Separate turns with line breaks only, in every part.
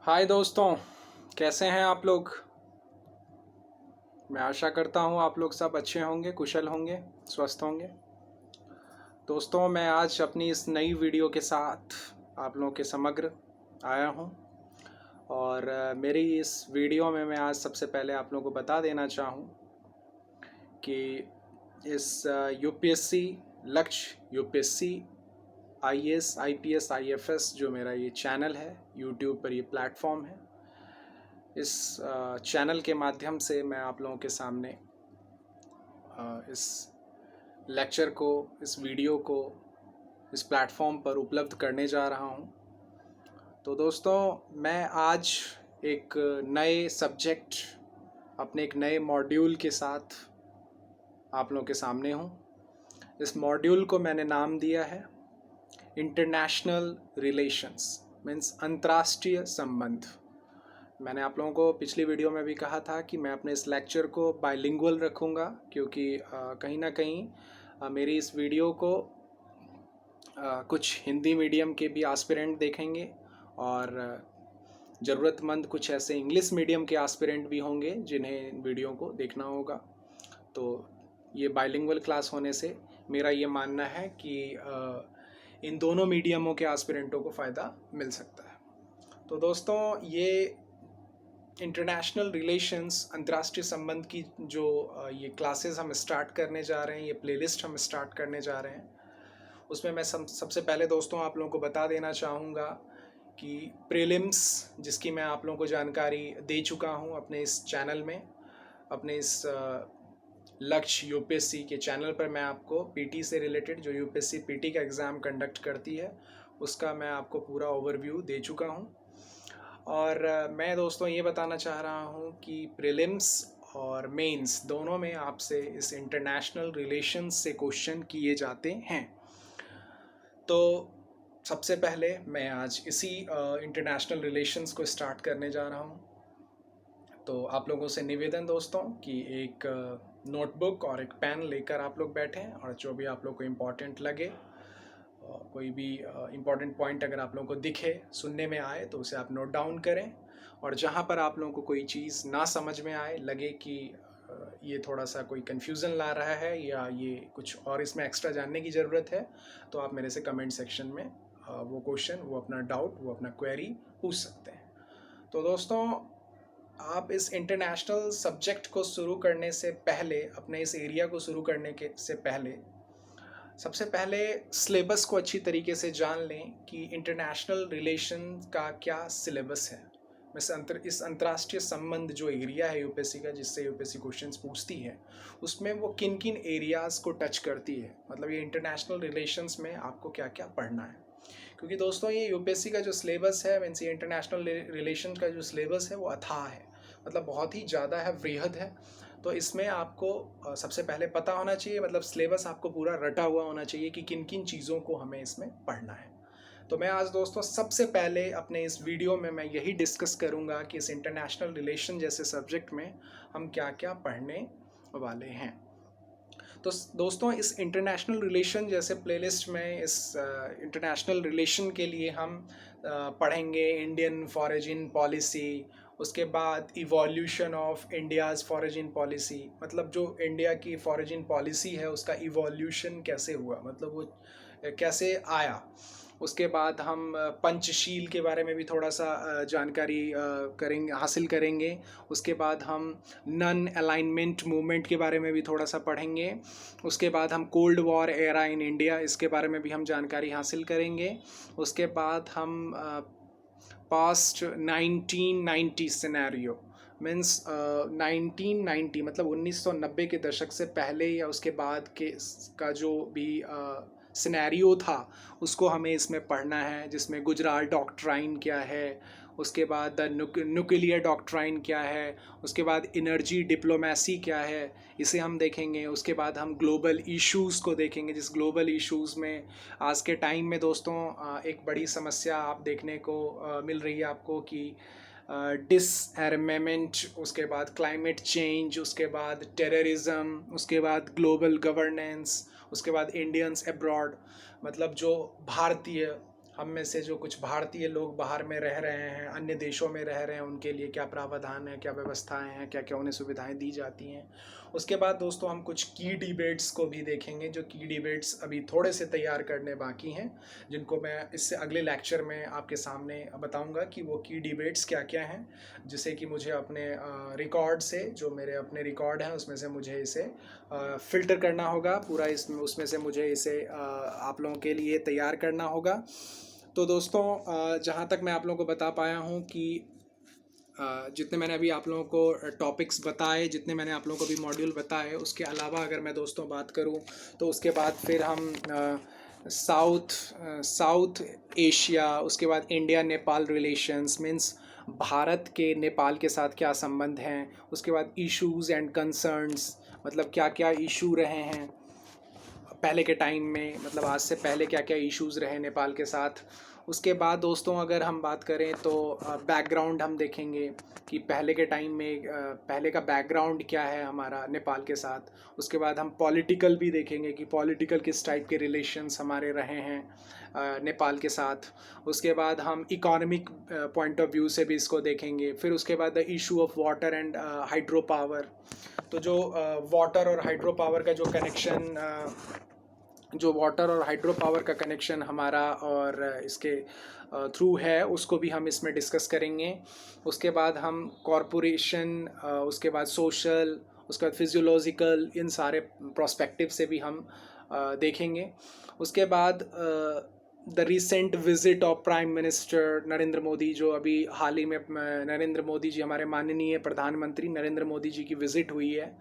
हाय दोस्तों, कैसे हैं आप लोग। मैं आशा करता हूँ आप लोग सब अच्छे होंगे, कुशल होंगे, स्वस्थ होंगे। दोस्तों, मैं आज अपनी इस नई वीडियो के साथ आप लोगों के समग्र आया हूँ। और मेरी इस वीडियो में मैं आज सबसे पहले आप लोगों को बता देना चाहूँ कि इस यूपीएससी लक्ष्य, यूपीएससी, आईएएस, आईपीएस, आईएफएस जो मेरा ये चैनल है, यूट्यूब पर ये प्लेटफॉर्म है, इस चैनल के माध्यम से मैं आप लोगों के सामने इस लेक्चर को, इस वीडियो को इस प्लेटफॉर्म पर उपलब्ध करने जा रहा हूँ। तो दोस्तों, मैं आज एक नए सब्जेक्ट, अपने एक नए मॉड्यूल के साथ आप लोगों के सामने हूँ। इस मॉड्यूल को मैंने नाम दिया है इंटरनेशनल रिलेशंस, मीन्स अंतर्राष्ट्रीय संबंध। मैंने आप लोगों को पिछली वीडियो में भी कहा था कि मैं अपने इस लेक्चर को बाइलिंगुअल रखूँगा, क्योंकि कहीं ना कहीं मेरी इस वीडियो को कुछ हिंदी मीडियम के भी एस्पिरेंट देखेंगे और ज़रूरतमंद कुछ ऐसे इंग्लिश मीडियम के एस्पिरेंट भी होंगे जिन्हें वीडियो को देखना होगा। तो ये बाइलिंगुअल क्लास होने से मेरा ये मानना है कि इन दोनों मीडियमों के एस्पिरेंटों को फ़ायदा मिल सकता है। तो दोस्तों, ये इंटरनेशनल रिलेशंस, अंतर्राष्ट्रीय संबंध की जो ये क्लासेस हम स्टार्ट करने जा रहे हैं, ये प्लेलिस्ट हम स्टार्ट करने जा रहे हैं, उसमें मैं सबसे पहले दोस्तों आप लोगों को बता देना चाहूँगा कि प्रीलिम्स, जिसकी मैं आप लोगों को जानकारी दे चुका हूँ अपने इस चैनल में, अपने इस लक्ष्य यूपीएससी के चैनल पर मैं आपको पीटी से रिलेटेड, जो यूपीएससी पीटी का एग्ज़ाम कंडक्ट करती है, उसका मैं आपको पूरा ओवरव्यू दे चुका हूँ। और मैं दोस्तों ये बताना चाह रहा हूँ कि प्रीलिम्स और मेंस दोनों में आपसे इस इंटरनेशनल रिलेशंस से क्वेश्चन किए जाते हैं। तो सबसे पहले मैं आज इसी इंटरनेशनल रिलेशंस को स्टार्ट करने जा रहा हूँ। तो आप लोगों से निवेदन दोस्तों कि एक नोटबुक और एक पेन लेकर आप लोग बैठें, और जो भी आप लोग को इम्पोर्टेंट लगे, कोई भी इम्पोर्टेंट पॉइंट अगर आप लोगों को दिखे, सुनने में आए, तो उसे आप नोट डाउन करें। और जहाँ पर आप लोगों को कोई चीज़ ना समझ में आए, लगे कि ये थोड़ा सा कोई कन्फ्यूज़न ला रहा है या ये कुछ और इसमें एक्स्ट्रा जानने की ज़रूरत है, तो आप मेरे से कमेंट सेक्शन में वो क्वेश्चन, वो अपना डाउट, वो अपना क्वेरी पूछ सकते हैं। तो दोस्तों, आप इस इंटरनेशनल सब्जेक्ट को शुरू करने से पहले, अपने इस एरिया को शुरू करने के से पहले, सबसे पहले सिलेबस को अच्छी तरीके से जान लें कि इंटरनेशनल रिलेशन का क्या सिलेबस है। इस अंतर्राष्ट्रीय संबंध जो एरिया है यूपीएससी का, जिससे यूपीएससी क्वेश्चंस पूछती है, उसमें वो किन किन एरियाज़ को टच करती है, मतलब ये इंटरनेशनल रिलेशंस में आपको क्या क्या पढ़ना है। क्योंकि दोस्तों, ये यूपीएससी का जो सिलेबस है, मीन्स ये इंटरनेशनल रिलेशन का जो सिलेबस है, वो अथाह है, मतलब बहुत ही ज़्यादा है, वृहद है। तो इसमें आपको सबसे पहले पता होना चाहिए, मतलब सिलेबस आपको पूरा रटा हुआ होना चाहिए कि किन किन चीज़ों को हमें इसमें पढ़ना है। तो मैं आज दोस्तों सबसे पहले अपने इस वीडियो में मैं यही डिस्कस करूंगा कि इस इंटरनेशनल रिलेशन जैसे सब्जेक्ट में हम क्या क्या पढ़ने वाले हैं। तो दोस्तों, इस इंटरनेशनल रिलेशन जैसे प्लेलिस्ट में इस इंटरनेशनल रिलेशन के लिए हम पढ़ेंगे इंडियन फॉरेन पॉलिसी, उसके बाद evolution of India's foreign policy, मतलब जो इंडिया की फॉरेन पॉलिसी है उसका इवोल्यूशन कैसे हुआ, मतलब वो कैसे आया। उसके बाद हम पंचशील के बारे में भी थोड़ा सा जानकारी हासिल करेंगे। उसके बाद हम नन अलाइनमेंट मूवमेंट के बारे में भी थोड़ा सा पढ़ेंगे। उसके बाद हम cold war era in India, इसके बारे में भी हम जानकारी हासिल करेंगे। उसके बाद हम पास्ट 1990 सिनेरियो, मीन्स 1990 मतलब 1990 के दशक से पहले या उसके बाद के का जो भी सिनेरियो था, उसको हमें इसमें पढ़ना है, जिसमें गुजराल डॉक्ट्राइन क्या है, उसके बाद न्यूक्लियर डॉक्ट्राइन क्या है, उसके बाद एनर्जी डिप्लोमेसी क्या है, इसे हम देखेंगे। उसके बाद हम ग्लोबल इश्यूज़ को देखेंगे, जिस ग्लोबल इश्यूज़ में आज के टाइम में दोस्तों एक बड़ी समस्या आप देखने को मिल रही है आपको कि डिसआर्मामेंट, उसके बाद क्लाइमेट चेंज, उसके बाद टेररिज्म, उसके बाद ग्लोबल गवर्नेंस, उसके बाद इंडियंस अब्रॉड, मतलब जो भारतीय हम में से जो कुछ भारतीय लोग बाहर में रह रहे हैं, अन्य देशों में रह रहे हैं, उनके लिए क्या प्रावधान है, क्या व्यवस्थाएं हैं, क्या क्या उन्हें सुविधाएं दी जाती हैं। उसके बाद दोस्तों हम कुछ की डिबेट्स को भी देखेंगे, जो की डिबेट्स अभी थोड़े से तैयार करने बाकी हैं, जिनको मैं इससे अगले लेक्चर में आपके सामने बताऊंगा कि वो की डिबेट्स क्या क्या हैं, जिसे कि मुझे अपने रिकॉर्ड से, जो मेरे अपने रिकॉर्ड हैं उसमें से मुझे इसे फ़िल्टर करना होगा पूरा, इसमें उसमें से मुझे इसे आप लोगों के लिए तैयार करना होगा। तो दोस्तों जहाँ तक मैं आप लोगों को बता पाया हूँ कि जितने मैंने अभी आप लोगों को टॉपिक्स बताए, जितने मैंने आप लोगों को भी मॉड्यूल बताए, उसके अलावा अगर मैं दोस्तों बात करूं तो उसके बाद फिर हम साउथ एशिया, उसके बाद India Nepal relations, means Bharat के नेपाल के साथ क्या संबंध हैं, उसके बाद इश्यूज़ एंड कंसर्न्स, मतलब क्या क्या इशू रहे हैं पहले के टाइम में, मतलब आज से पहले क्या क्या इश्यूज़ रहे नेपाल के साथ। उसके बाद दोस्तों अगर हम बात करें तो बैकग्राउंड हम देखेंगे कि पहले के टाइम में पहले का बैकग्राउंड क्या है हमारा नेपाल के साथ। उसके बाद हम पॉलिटिकल भी देखेंगे कि पॉलिटिकल किस टाइप के रिलेशंस हमारे रहे हैं नेपाल के साथ। उसके बाद हम इकोनॉमिक पॉइंट ऑफ व्यू से भी इसको देखेंगे। फिर उसके बाद the issue of water and hydro power. तो जो वाटर और हाइड्रो पावर का कनेक्शन हमारा और इसके थ्रू है, उसको भी हम इसमें डिस्कस करेंगे। उसके बाद हम कॉरपोरेशन, उसके बाद सोशल, उसके बाद फिजियोलॉजिकल, इन सारे प्रोस्पेक्टिव से भी हम देखेंगे। उसके बाद the recent visit of prime minister Narendra Modi, जो अभी हाल ही में नरेंद्र मोदी जी, हमारे माननीय प्रधानमंत्री नरेंद्र मोदी जी की विज़िट हुई है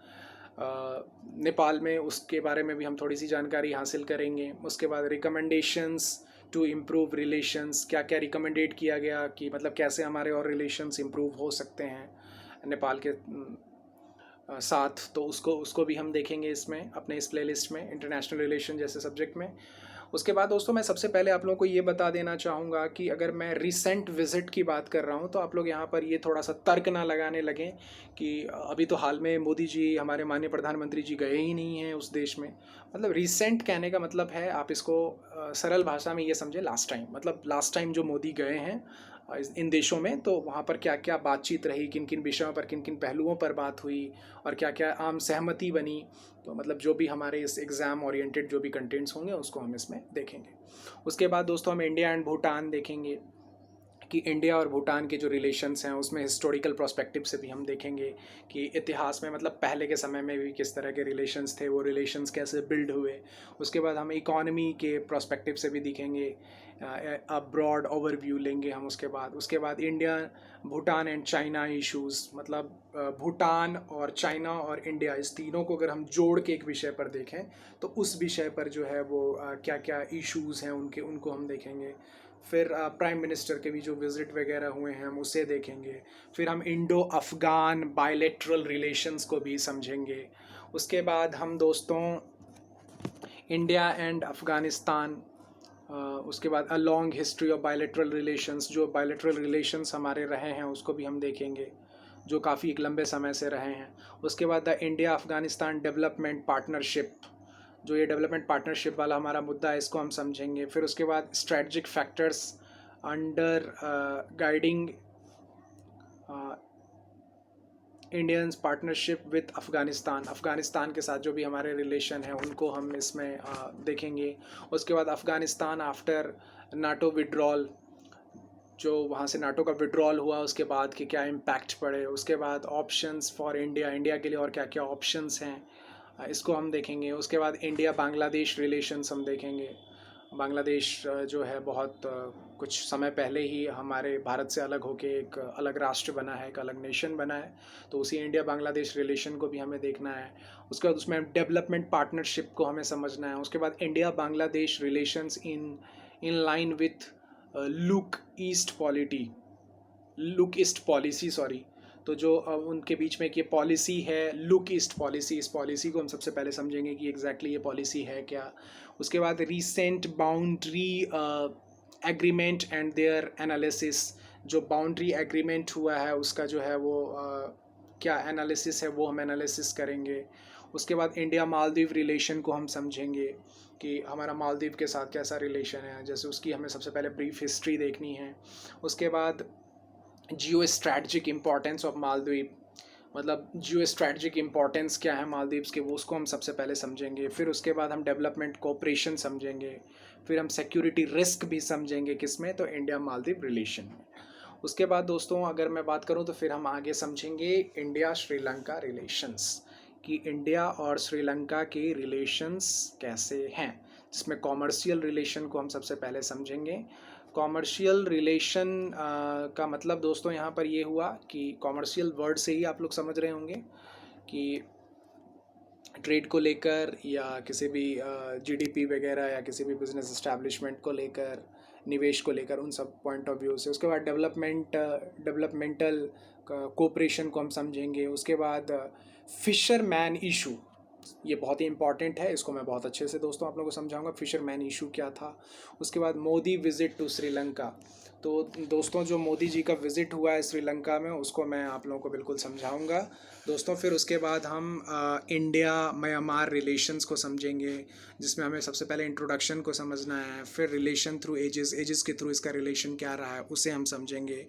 नेपाल में, उसके बारे में भी हम थोड़ी सी जानकारी हासिल करेंगे। उसके बाद रिकमेंडेशंस टू इम्प्रूव रिलेशंस, क्या क्या रिकमेंडेड किया गया कि मतलब कैसे हमारे और रिलेशंस इम्प्रूव हो सकते हैं नेपाल के साथ, तो उसको भी हम देखेंगे इसमें, अपने इस प्लेलिस्ट में, इंटरनेशनल रिलेशन जैसे सब्जेक्ट में। उसके बाद दोस्तों मैं सबसे पहले आप लोगों को ये बता देना चाहूँगा कि अगर मैं रिसेंट विज़िट की बात कर रहा हूँ तो आप लोग यहाँ पर ये थोड़ा सा तर्क ना लगाने लगें कि अभी तो हाल में मोदी जी, हमारे माननीय प्रधानमंत्री जी गए ही नहीं हैं उस देश में। मतलब रिसेंट कहने का मतलब है, आप इसको सरल भाषा में ये समझे, लास्ट टाइम, मतलब लास्ट टाइम जो मोदी गए हैं इन देशों में, तो वहाँ पर क्या क्या बातचीत रही, किन किन विषयों पर, किन किन पहलुओं पर बात हुई और क्या क्या आम सहमति बनी। तो मतलब जो भी हमारे इस एग्ज़ाम ओरिएंटेड जो भी कंटेंट्स होंगे उसको हम इसमें देखेंगे। उसके बाद दोस्तों हम इंडिया एंड भूटान देखेंगे कि इंडिया और भूटान के जो रिलेशंस हैं उसमें हिस्टोरिकल पर्सपेक्टिव से भी हम देखेंगे कि इतिहास में, मतलब पहले के समय में भी किस तरह के रिलेशंस थे, वो रिलेशंस कैसे बिल्ड हुए। उसके बाद हम इकॉनमी के पर्सपेक्टिव से भी दिखेंगे, ब्रॉड ओवरव्यू लेंगे हम। उसके बाद India, Bhutan and China issues, मतलब भूटान और चाइना और इंडिया, इस तीनों को अगर हम जोड़ के एक विषय पर देखें तो उस विषय पर जो है वो क्या क्या इश्यूज़ हैं उनको हम देखेंगे। फिर प्राइम मिनिस्टर के भी जो विज़िट वगैरह हुए हैं हम उसे देखेंगे। फिर हम इंडो अफ़गान बायलैटरल रिलेशंस को भी समझेंगे। उसके बाद हम दोस्तों इंडिया एंड अफ़गानिस्तान, उसके बाद a long history of bilateral relations, जो बायलैटरल रिलेशंस हमारे रहे हैं उसको भी हम देखेंगे, जो काफ़ी एक लंबे समय से रहे हैं। उसके बाद the India Afghanistan development partnership, जो ये डेवलपमेंट पार्टनरशिप वाला हमारा मुद्दा है, इसको हम समझेंगे। फिर उसके बाद strategic factors under guiding Indians partnership with Afghanistan के साथ जो भी हमारे रिलेशन हैं उनको हम इसमें देखेंगे। उसके बाद अफ़गानिस्तान आफ्टर नाटो विड्रॉल, जो वहाँ से नाटो का विड्रॉल हुआ उसके बाद के क्या इम्पैक्ट पड़े। उसके बाद ऑप्शंस फॉर इंडिया के लिए और क्या क्या ऑप्शंस हैं, इसको हम देखेंगे। उसके बाद इंडिया बांग्लादेश रिलेशंस हम देखेंगे। बांग्लादेश जो है बहुत कुछ समय पहले ही हमारे भारत से अलग होके एक अलग राष्ट्र बना है, एक अलग नेशन बना है, तो उसी इंडिया बांग्लादेश रिलेशन को भी हमें देखना है। उसके बाद उसमें डेवलपमेंट पार्टनरशिप को हमें समझना है। उसके बाद India Bangladesh relations in line with look east policy, sorry. तो जो उनके बीच में एक ये पॉलिसी है लुक ईस्ट पॉलिसी, इस पॉलिसी को हम सबसे पहले समझेंगे कि एग्जैक्टली ये पॉलिसी है क्या। उसके बाद recent boundary agreement and their analysis, जो बाउंड्री एग्रीमेंट हुआ है उसका जो है वो क्या एनालिसिस है वो हम एनालिसिस करेंगे। उसके बाद इंडिया मालदीव रिलेशन को हम समझेंगे कि हमारा मालदीव के साथ कैसा रिलेशन है, जैसे उसकी हमें सबसे पहले ब्रीफ हिस्ट्री देखनी है। उसके बाद जियो स्ट्रैटेजिक इम्पोर्टेंस ऑफ मालदीव, मतलब जियो स्ट्रैटेजिक इम्पोर्टेंस क्या है मालदीव्स के, वो उसको हम सबसे पहले समझेंगे। फिर उसके बाद हम डेवलपमेंट कोऑपरेशन समझेंगे। फिर हम सिक्योरिटी रिस्क भी समझेंगे, किसमें, तो इंडिया मालदीव रिलेशन में। उसके बाद दोस्तों अगर मैं बात करूं तो फिर हम आगे समझेंगे इंडिया श्रीलंका रिलेशंस, कि इंडिया और श्रीलंका के रिलेशंस कैसे हैं, जिसमें कॉमर्शियल रिलेशन को हम सबसे पहले समझेंगे। कॉमर्शियल रिलेशन का मतलब दोस्तों यहाँ पर ये हुआ कि कॉमर्शियल वर्ड से ही आप लोग समझ रहे होंगे कि ट्रेड को लेकर या किसी भी जीडीपी वगैरह या किसी भी बिजनेस एस्टैब्लिशमेंट को लेकर, निवेश को लेकर, उन सब पॉइंट ऑफ व्यू से। उसके बाद डेवलपमेंटल कोऑपरेशन को हम समझेंगे। उसके बाद फिशरमैन इशू, ये बहुत ही इंपॉर्टेंट है, इसको मैं बहुत अच्छे से दोस्तों आप लोगों को समझाऊंगा फिशरमैन इशू क्या था। उसके बाद मोदी विजिट टू श्रीलंका, तो दोस्तों जो मोदी जी का विज़िट हुआ है श्रीलंका में, उसको मैं आप लोगों को बिल्कुल समझाऊंगा दोस्तों। फिर उसके बाद हम इंडिया म्यांमार रिलेशंस को समझेंगे, जिसमें हमें सबसे पहले इंट्रोडक्शन को समझना है। फिर रिलेशन थ्रू एजेस के थ्रू इसका रिलेशन क्या रहा है उसे हम समझेंगे।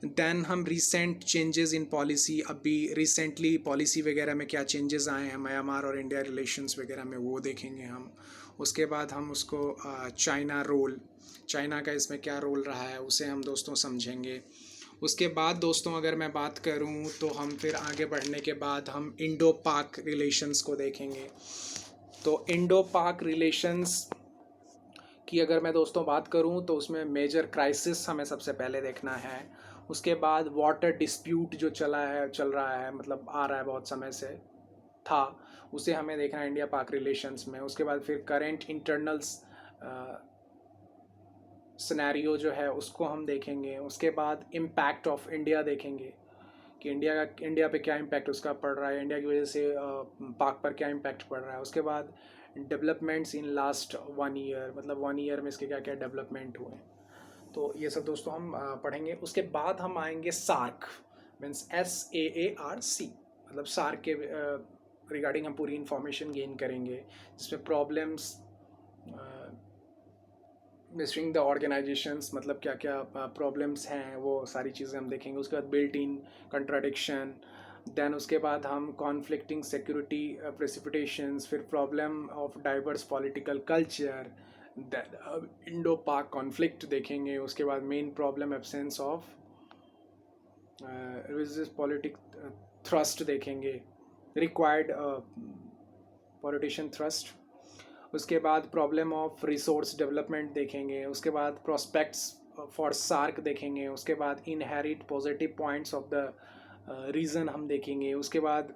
दैन हम रिसेंट चेंजेस इन पॉलिसी, अभी रिसेंटली पॉलिसी वगैरह में क्या चेंजेस आए हैं म्यांमार और इंडिया रिलेशंस वगैरह में, वो देखेंगे हम। उसके बाद हम उसको चाइना रोल, चाइना का इसमें क्या रोल रहा है उसे हम दोस्तों समझेंगे। उसके बाद दोस्तों अगर मैं बात करूं तो हम फिर आगे बढ़ने के बाद हम इंडो पाक रिलेशंस को देखेंगे। तो इंडो पाक रिलेशंस की अगर मैं दोस्तों बात करूं तो उसमें मेजर क्राइसिस हमें सबसे पहले देखना है। उसके बाद वाटर डिस्प्यूट जो चल रहा है, मतलब आ रहा है बहुत समय से था, उसे हमें देखना है इंडिया पाक रिलेशंस में। उसके बाद फिर करेंट इंटरनल्स सिनेरियो जो है उसको हम देखेंगे। उसके बाद इम्पैक्ट ऑफ इंडिया देखेंगे कि इंडिया पे क्या इम्पैक्ट उसका पड़ रहा है, इंडिया की वजह से पाक पर क्या इम्पैक्ट पड़ रहा है। उसके बाद डेवलपमेंट्स इन लास्ट 1 ईयर, मतलब 1 ईयर में इसके क्या क्या डेवलपमेंट हुए, तो ये सब दोस्तों हम पढ़ेंगे। उसके बाद हम आएंगे सार्क, मीन्स SAARC, मतलब सार्क के रिगार्डिंग हम पूरी इंफॉर्मेशन गेन करेंगे, जिसमें प्रॉब्लम्स मिस्टिंग द ऑर्गेनाइजेशंस, मतलब क्या क्या प्रॉब्लम्स हैं वो सारी चीज़ें हम देखेंगे। उसके बाद बिल्ट इन कंट्राडिक्शन, दैन उसके बाद हम कॉन्फ्लिक्टिंग सिक्योरिटी प्रेसिपिटेशंस, फिर problem of diverse political culture, then Indo Pak conflict देखेंगे। उसके बाद main problem absence of religious politic thrust देखेंगे, रिक्वायर्ड पॉलिटिशियन थ्रस्ट। उसके बाद प्रॉब्लम ऑफ रिसोर्स डेवलपमेंट देखेंगे। उसके बाद प्रोस्पेक्ट्स फॉर सार्क देखेंगे। उसके बाद inherit positive points of the region हम देखेंगे। उसके बाद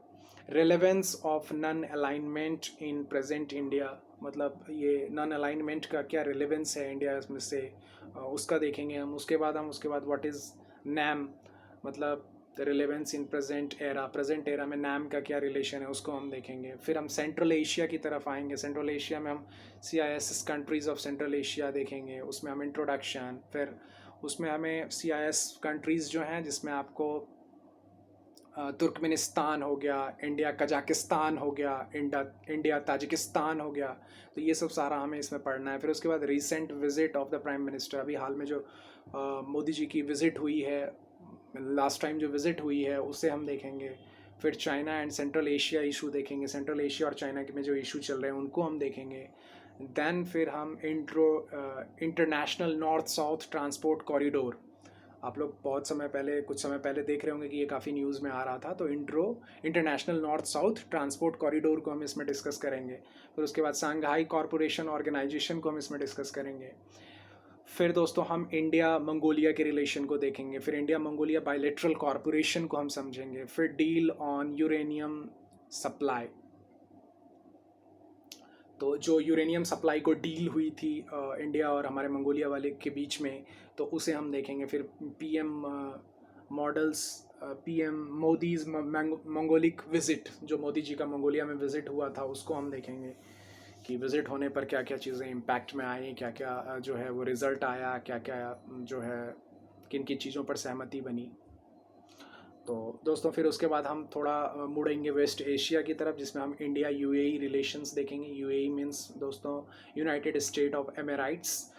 relevance of non alignment in present India, मतलब ये नन अलाइनमेंट का क्या रिलेवेंस है इंडिया में से, उसका देखेंगे हम। उसके बाद व्हाट इज़ नैम, मतलब the relevance in present era में नैम का क्या रिलेशन है उसको हम देखेंगे। फिर हम सेंट्रल एशिया की तरफ आएंगे। सेंट्रल एशिया में हम CIS countries of central Asia देखेंगे, उसमें हम इंट्रोडक्शन। फिर उसमें हमें CIS कंट्रीज़ जो हैं, जिसमें आपको तुर्कमेनिस्तान हो गया, इंडिया कजाकिस्तान हो गया, इंडिया ताजिकिस्तान हो गया, तो ये सब सारा हमें इसमें पढ़ना है। फिर उसके बाद recent visit of the prime minister, अभी हाल में जो मोदी जी की विज़िट हुई है, लास्ट टाइम जो विज़िट हुई है उसे हम देखेंगे। फिर China and central Asia issue देखेंगे, सेंट्रल एशिया और चाइना में जो इशू चल रहे हैं उनको हम देखेंगे। दैन फिर हम international north south transport corridor, आप लोग कुछ समय पहले देख रहे होंगे कि ये काफ़ी न्यूज़ में आ रहा था, तो international north south transport corridor को हम इसमें डिस्कस करेंगे। फिर उसके बाद सांघाई कॉरपोरेशन ऑर्गेनाइजेशन को हम इसमें डिस्कस करेंगे। फिर दोस्तों हम इंडिया मंगोलिया के रिलेशन को देखेंगे। फिर इंडिया मंगोलिया बायलैटरल कॉरपोरेशन को हम समझेंगे। फिर डील ऑन यूरेनियम सप्लाई, तो जो यूरेनियम सप्लाई को डील हुई थी इंडिया और हमारे मंगोलिया वाले के बीच में, तो उसे हम देखेंगे। फिर PM मोदीज़ मंगोलिक विज़िट, जो मोदी जी का मंगोलिया में विज़िट हुआ था, उसको हम देखेंगे कि विज़िट होने पर क्या क्या चीज़ें इम्पैक्ट में आई, क्या क्या जो है वो रिज़ल्ट आया, क्या क्या जो है किन किन चीज़ों पर सहमति बनी। तो दोस्तों फिर उसके बाद हम थोड़ा मुड़ेंगे वेस्ट एशिया की तरफ, जिसमें हम इंडिया यूएई रिलेशंस देखेंगे। यूएई मीन्स दोस्तों यूनाइटेड स्टेट ऑफ एमिरेट्स।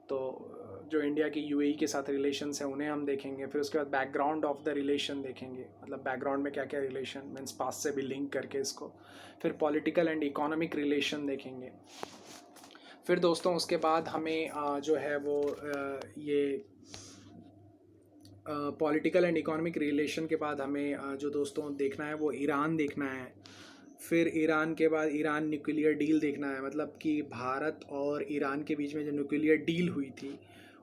तो जो इंडिया की यूएई के साथ रिलेशंस हैं उन्हें हम देखेंगे। फिर उसके बाद बैकग्राउंड ऑफ द रिलेशन देखेंगे, मतलब बैकग्राउंड में क्या क्या रिलेशन मीन्स पास से भी लिंक करके इसको। फिर पॉलिटिकल एंड इकोनॉमिक रिलेशन देखेंगे। फिर दोस्तों उसके बाद हमें जो है वो ये पॉलिटिकल एंड इकोनॉमिक रिलेशन के बाद हमें जो दोस्तों देखना है वो ईरान देखना है। फिर ईरान के बाद ईरान न्यूक्लियर डील देखना है, मतलब कि भारत और ईरान के बीच में जो न्यूक्लियर डील हुई थी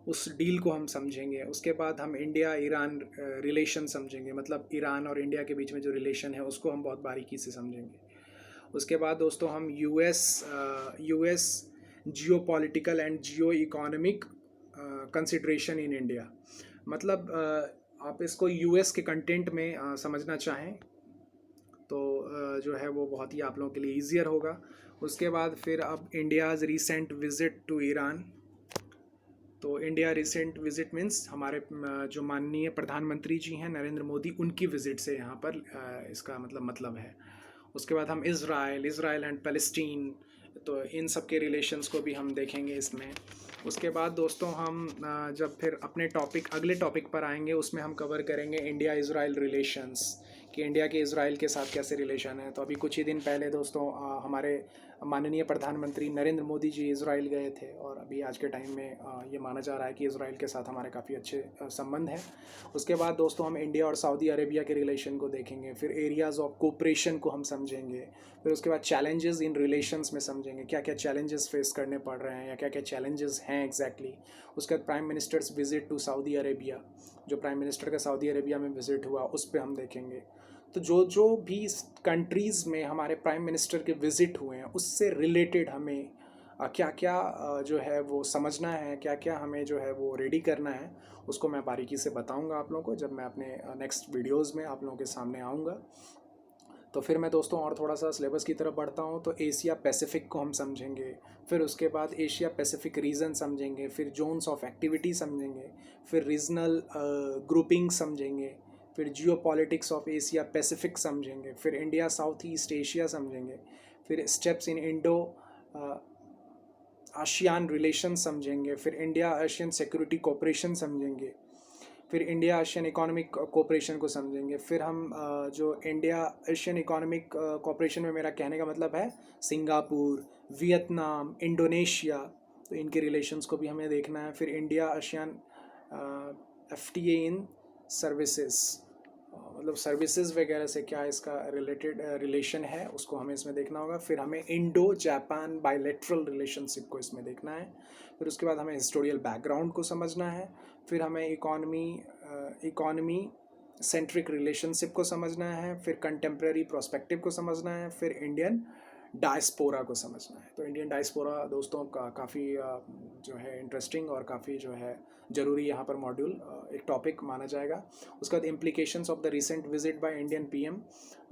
उस डील को हम समझेंगे। उसके बाद हम इंडिया ईरान रिलेशन समझेंगे, मतलब ईरान और इंडिया के बीच में जो रिलेशन है उसको हम बहुत बारीकी से समझेंगे। उसके बाद दोस्तों हम US Jio political and Jio economic consideration in India, मतलब आप इसको यूएस के कंटेंट में समझना चाहें तो जो है वो बहुत ही आप लोगों के लिए ईजियर होगा। उसके बाद फिर अब India's recent visit to Iran. तो इंडिया रिसेंट विज़िट मीन्स हमारे जो माननीय प्रधानमंत्री जी हैं नरेंद्र मोदी, उनकी विज़िट से यहाँ पर इसका मतलब है। उसके बाद हम इज़राइल एंड पैलेस्टीन, तो इन सब के रिलेशंस को भी हम देखेंगे इसमें। उसके बाद दोस्तों हम जब फिर अपने अगले टॉपिक पर आएंगे उसमें हम कवर करेंगे इंडिया इज़राइल रिलेशंस, कि इंडिया के इज़राइल के साथ कैसे रिलेशन है। तो अभी कुछ ही दिन पहले दोस्तों हमारे माननीय प्रधानमंत्री नरेंद्र मोदी जी इज़राइल गए थे, और अभी आज के टाइम में ये माना जा रहा है कि इज़राइल के साथ हमारे काफ़ी अच्छे संबंध हैं। उसके बाद दोस्तों हम इंडिया और सऊदी अरेबिया के रिलेशन को देखेंगे। फिर एरियाज़ ऑफ कोऑपरेशन को हम समझेंगे। फिर उसके बाद चैलेंजेस इन रिलेशंस में समझेंगे, क्या क्या चैलेंजेस फेस करने पड़ रहे हैं या क्या क्या चैलेंजेस हैं एग्जैक्टली। उसके बाद prime minister's visit to Saudi Arabia, जो प्राइम मिनिस्टर का सऊदी अरेबिया में विजिट हुआ उस पर हम देखेंगे। तो जो भी कंट्रीज़ में हमारे प्राइम मिनिस्टर के विज़िट हुए हैं उससे रिलेटेड हमें क्या क्या जो है वो समझना है, क्या क्या हमें जो है वो रेडी करना है, उसको मैं बारीकी से बताऊंगा आप लोगों को जब मैं अपने नेक्स्ट वीडियोस में आप लोगों के सामने आऊँगा। तो फिर मैं दोस्तों और थोड़ा सा सिलेबस की तरफ बढ़ता हूँ। तो एशिया पैसिफिक को हम समझेंगे, फिर उसके बाद एशिया पैसिफिक रीजन समझेंगे, फिर जोन्स ऑफ एक्टिविटी समझेंगे, फिर रीजनल ग्रुपिंग समझेंगे, फिर जियो पॉलिटिक्स ऑफ एशिया पैसिफिक समझेंगे, फिर इंडिया साउथ ईस्ट एशिया समझेंगे, फिर steps in Indo ASEAN relation समझेंगे, फिर इंडिया एशियन सिक्योरिटी कोऑपरेशन समझेंगे, फिर इंडिया एशियन इकोनॉमिक कोऑपरेशन को समझेंगे। फिर हम जो इंडिया एशियन इकोनॉमिक कोऑपरेशन में मेरा कहने का मतलब है सिंगापुर, वियतनाम, इंडोनेशिया, तो इनके रिलेशंस को भी हमें देखना है। फिर इंडिया एशियन एफटीए इन सर्विसेज, मतलब सर्विसेज वगैरह से क्या इसका रिलेटेड रिलेशन है उसको हमें इसमें देखना होगा। फिर हमें इंडो जापान बायलैटरल रिलेशनशिप को इसमें देखना है। फिर उसके बाद हमें हिस्टोरियल बैकग्राउंड को समझना है। फिर हमें इकॉनमी सेंट्रिक रिलेशनशिप को समझना है। फिर कंटेम्प्रेरी प्रोस्पेक्टिव को समझना है। फिर इंडियन डायस्पोरा को समझना है। तो इंडियन डायस्पोरा दोस्तों का काफ़ी जो है इंटरेस्टिंग और काफ़ी जो है ज़रूरी यहाँ पर मॉड्यूल एक टॉपिक माना जाएगा। उसके बाद implications of the recent visit by Indian PM,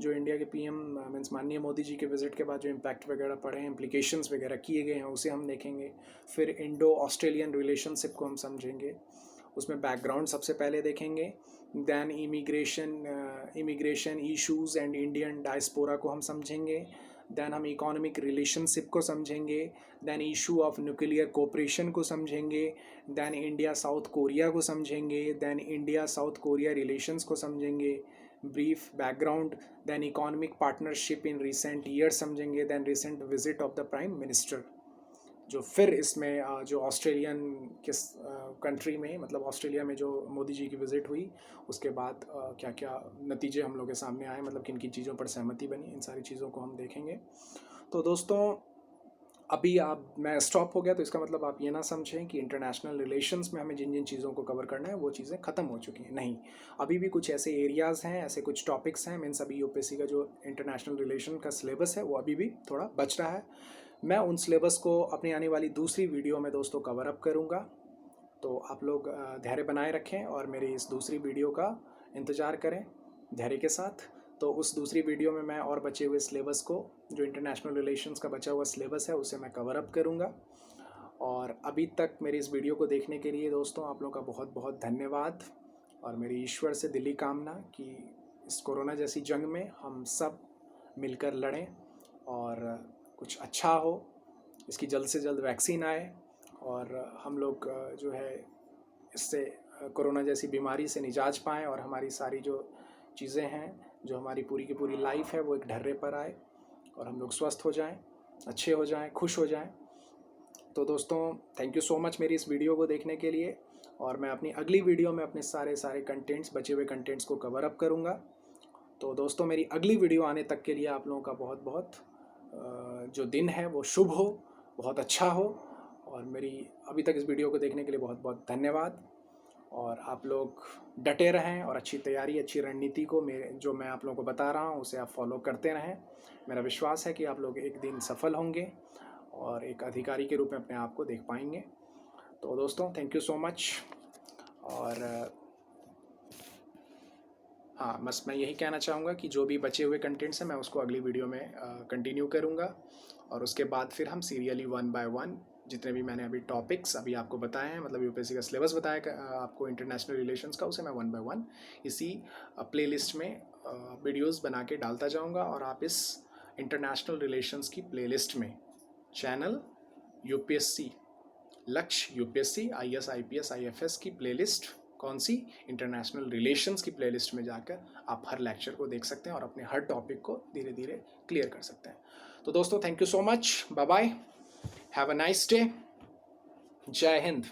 जो इंडिया के पीएम मीन्स माननीय मोदी जी के विजिट के बाद जो इम्पैक्ट वगैरह पड़े हैं, इम्प्लीकेशंस वगैरह किए गए हैं, उसे हम देखेंगे। फिर इंडो ऑस्ट्रेलियन रिलेशनशिप को हम समझेंगे, उसमें बैकग्राउंड सबसे पहले देखेंगे। Then immigration issues and Indian diaspora को हम समझेंगे। दैन हम इकोनॉमिक रिलेशनशिप को समझेंगे। Then issue of nuclear cooperation को समझेंगे। दैन इंडिया साउथ कोरिया को समझेंगे। Then India South Korea relations को समझेंगे, brief background. Then economic partnership in recent year समझेंगे। Then recent visit of the prime minister, जो फिर इसमें जो ऑस्ट्रेलियन किस कंट्री में, मतलब ऑस्ट्रेलिया में जो मोदी जी की विज़िट हुई उसके बाद क्या क्या नतीजे हम लोग के सामने आए, मतलब किन किन चीज़ों पर सहमति बनी, इन सारी चीज़ों को हम देखेंगे। तो दोस्तों अभी मैं स्टॉप हो गया तो इसका मतलब आप ये ना समझें कि इंटरनेशनल रिलेशंस में हमें जिन जिन चीज़ों को कवर करना है वो चीज़ें ख़त्म हो चुकी हैं, नहीं। अभी भी कुछ ऐसे एरियाज़ हैं, ऐसे कुछ टॉपिक्स हैं, मीन्स अभी यूपीएससी का जो इंटरनेशनल रिलेशन का सिलेबस है वो अभी भी थोड़ा बच रहा है। मैं उन सिलेबस को अपनी आने वाली दूसरी वीडियो में दोस्तों कवर अप करूँगा। तो आप लोग धैर्य बनाए रखें और मेरी इस दूसरी वीडियो का इंतज़ार करें धैर्य के साथ। तो उस दूसरी वीडियो में मैं और बचे हुए सिलेबस को, जो इंटरनेशनल रिलेशंस का बचा हुआ सिलेबस है, उसे मैं कवर अप करूँगा। और अभी तक मेरी इस वीडियो को देखने के लिए दोस्तों आप लोगों का बहुत बहुत धन्यवाद। और मेरी ईश्वर से दिली कामना कि इस कोरोना जैसी जंग में हम सब मिलकर लड़ें और कुछ अच्छा हो, इसकी जल्द से जल्द वैक्सीन आए और हम लोग जो है इससे कोरोना जैसी बीमारी से निजात पाएँ और हमारी सारी जो चीज़ें हैं, जो हमारी पूरी की पूरी लाइफ है, वो एक ढर्रे पर आए और हम लोग स्वस्थ हो जाएं, अच्छे हो जाएं, खुश हो जाएं। तो दोस्तों, थैंक यू सो मच मेरी इस वीडियो को देखने के लिए, और मैं अपनी अगली वीडियो में अपने सारे कंटेंट्स, बचे हुए कंटेंट्स को कवर अप करूँगा। तो दोस्तों, मेरी अगली वीडियो आने तक के लिए आप लोगों का बहुत बहुत जो दिन है वो शुभ हो, बहुत अच्छा हो, और मेरी अभी तक इस वीडियो को देखने के लिए बहुत बहुत धन्यवाद। और आप लोग डटे रहें और अच्छी तैयारी, अच्छी रणनीति को जो मैं आप लोगों को बता रहा हूँ उसे आप फॉलो करते रहें। मेरा विश्वास है कि आप लोग एक दिन सफल होंगे और एक अधिकारी के रूप में अपने आप को देख पाएंगे। तो दोस्तों, थैंक यू सो मच। और हाँ, बस मैं यही कहना चाहूँगा कि जो भी बचे हुए कंटेंट्स हैं मैं उसको अगली वीडियो में कंटिन्यू करूँगा, और उसके बाद फिर हम सीरियली 1 बाय 1 जितने भी मैंने अभी टॉपिक्स अभी आपको बताए हैं, मतलब यूपीएससी का सिलेबस बताया आपको इंटरनेशनल रिलेशंस का, उसे मैं 1 बाय 1 इसी प्लेलिस्ट में वीडियोस बना के डालता जाऊँगा। और आप इस इंटरनेशनल रिलेशंस की प्लेलिस्ट में चैनल यूपीएससी लक्ष्य, यूपीएससी, आईएएस, आईपीएस, आईएफएस की प्लेलिस्ट, कौन सी, इंटरनेशनल रिलेशंस की प्लेलिस्ट में जाकर आप हर लेक्चर को देख सकते हैं और अपने हर टॉपिक को धीरे धीरे क्लियर कर सकते हैं। तो दोस्तों, thank you so much, bye bye, have a nice day, जय हिंद।